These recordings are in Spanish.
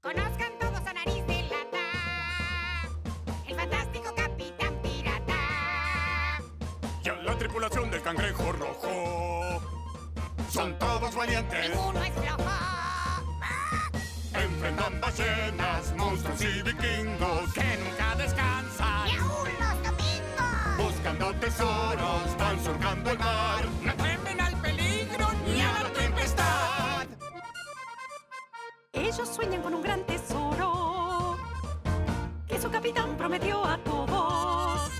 Conozcan todos a Nariz de Lata, el fantástico Capitán Pirata. Y a la tripulación del Cangrejo Rojo. Son todos valientes. Ninguno es flojo. Enfrentan ballenas, monstruos y vikingos que nunca descansan. Y aún los domingos. Buscando tesoros, van surcando el mar. No temen al peligro ni a la tempestad. Ellos sueñan con un gran tesoro que su capitán prometió a todos.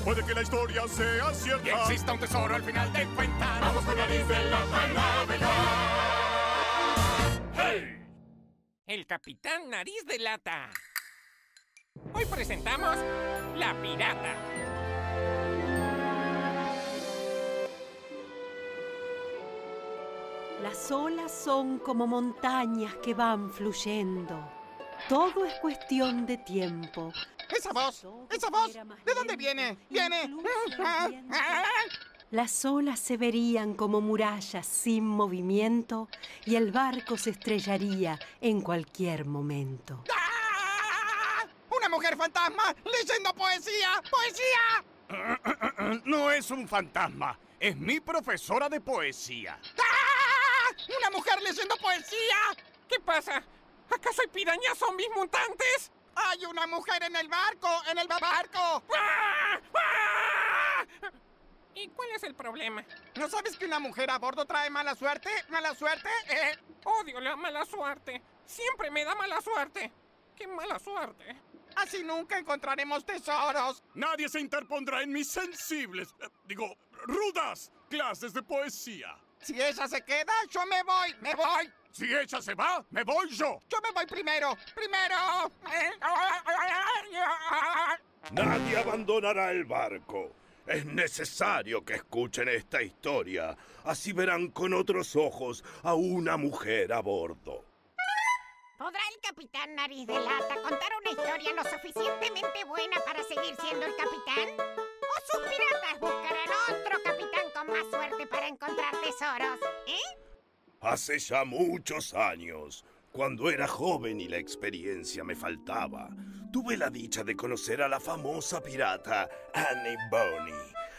Puede que la historia sea cierta Y exista un tesoro al final de cuentas. Vamos con Nariz de Lata a navegar. ¡Hey! El Capitán Nariz de Lata. Hoy presentamos La Pirata. Las olas son como montañas que van fluyendo. Todo es cuestión de tiempo. ¡Esa voz! ¿De dónde viene? ¡Viene! Las olas se verían como murallas sin movimiento y el barco se estrellaría en cualquier momento. ¡Ah! ¡Una mujer fantasma leyendo poesía! ¡Poesía! No es un fantasma, es mi profesora de poesía. ¡Ah! ¡Una mujer leyendo poesía! ¿Qué pasa? ¿Acaso hay pirañas zombies mutantes? ¡Hay una mujer en el barco! ¡En el barco! ¡Ah! ¡Ah! ¿Y cuál es el problema? ¿No sabes que una mujer a bordo trae mala suerte? ¿Mala suerte? Odio la mala suerte. Siempre me da mala suerte. ¡Qué mala suerte! Así nunca encontraremos tesoros. Nadie se interpondrá en mis sensibles, rudas clases de poesía. Si ella se queda, yo me voy. Si ella se va, me voy yo. Yo me voy primero. Nadie abandonará el barco. Es necesario que escuchen esta historia. Así verán con otros ojos a una mujer a bordo. ¿Podrá el Capitán Nariz de Lata contar una historia lo suficientemente buena para seguir siendo el capitán? ¿O sus piratas buscarán otro capitán con más suerte para encontrar tesoros? Hace ya muchos años, cuando era joven y la experiencia me faltaba, tuve la dicha de conocer a la famosa pirata Annie Bonny,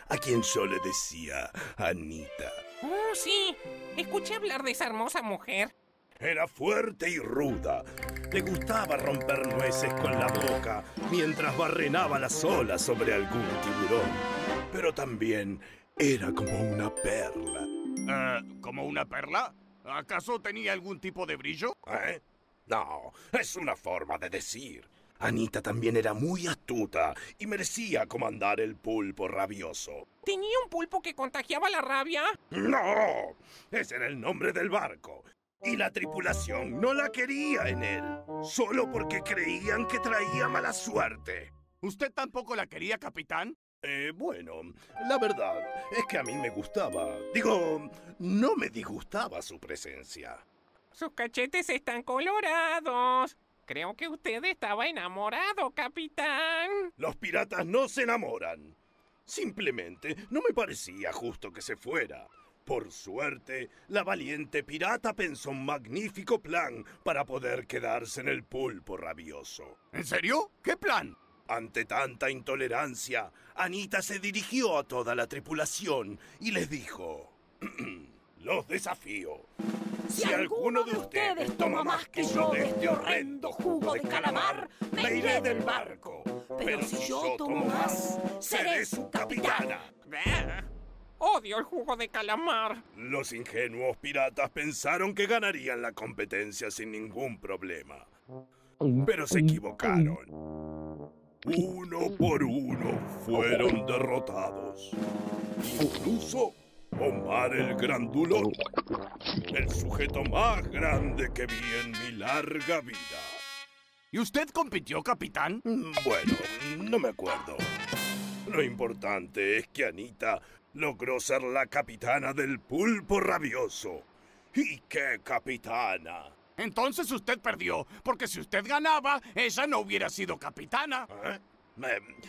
a quien yo le decía Anita. Oh, sí. Escuché hablar de esa hermosa mujer. Era fuerte y ruda. Le gustaba romper nueces con la boca mientras barrenaba las olas sobre algún tiburón. Pero también era como una perla. ¿Como una perla? ¿Acaso tenía algún tipo de brillo? No, es una forma de decir. Anita también era muy astuta y merecía comandar el pulpo rabioso. ¿Tenía un pulpo que contagiaba la rabia? ¡No! Ese era el nombre del barco. Y la tripulación no la quería en él, solo porque creían que traía mala suerte. ¿Usted tampoco la quería, capitán? Bueno, la verdad es que a mí me gustaba. Digo, no me disgustaba su presencia. Sus cachetes están colorados. Creo que usted estaba enamorado, capitán. Los piratas no se enamoran. Simplemente no me parecía justo que se fuera. Por suerte, la valiente pirata pensó un magnífico plan para poder quedarse en el pulpo rabioso. ¿En serio? ¿Qué plan? Ante tanta intolerancia, Anita se dirigió a toda la tripulación y les dijo: los desafío. Si alguno de ustedes toma más que yo de este horrendo jugo de calamar, me iré del barco. Pero si yo tomo más, seré su capitana. Odio el jugo de calamar. Los ingenuos piratas pensaron que ganarían la competencia sin ningún problema. Pero se equivocaron. Uno por uno fueron derrotados. Incluso Omar el Grandulón, el sujeto más grande que vi en mi larga vida. ¿Y usted compitió, capitán? Bueno, no me acuerdo. Lo importante es que Anita logró ser la capitana del pulpo rabioso. ¿Y qué capitana? Entonces usted perdió, porque si usted ganaba, ella no hubiera sido capitana.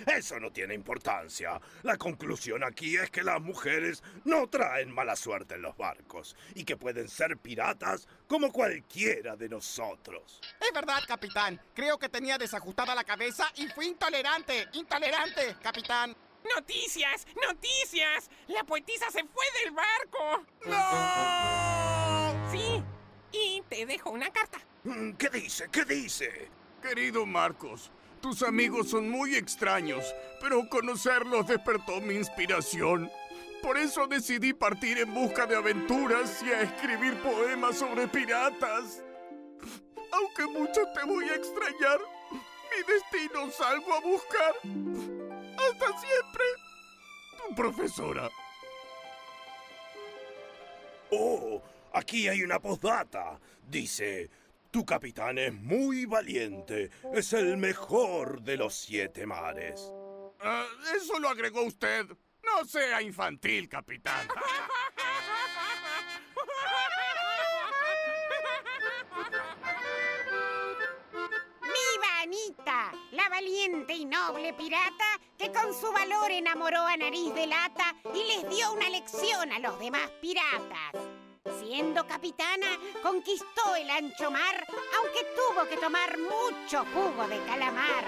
Eso no tiene importancia. La conclusión aquí es que las mujeres no traen mala suerte en los barcos y que pueden ser piratas como cualquiera de nosotros. Es verdad, capitán. Creo que tenía desajustada la cabeza y fui intolerante. Intolerante, capitán. ¡Noticias! ¡Noticias! ¡La poetisa se fue del barco! ¡No! Sí, y te dejo una carta. ¿Qué dice? ¿Qué dice? Querido Marcos, tus amigos son muy extraños, pero conocerlos despertó mi inspiración. Por eso decidí partir en busca de aventuras y a escribir poemas sobre piratas. Aunque mucho te voy a extrañar, mi destino salgo a buscar. Hasta siempre, tu profesora. Oh, aquí hay una postdata. Dice, tu capitán es muy valiente. Es el mejor de los 7 mares. Eso lo agregó usted. No sea infantil, capitán. ¡Viva Anita, la valiente y noble pirata que con su valor enamoró a Nariz de Lata y les dio una lección a los demás piratas! Siendo capitana, conquistó el ancho mar, aunque tuvo que tomar mucho jugo de calamar.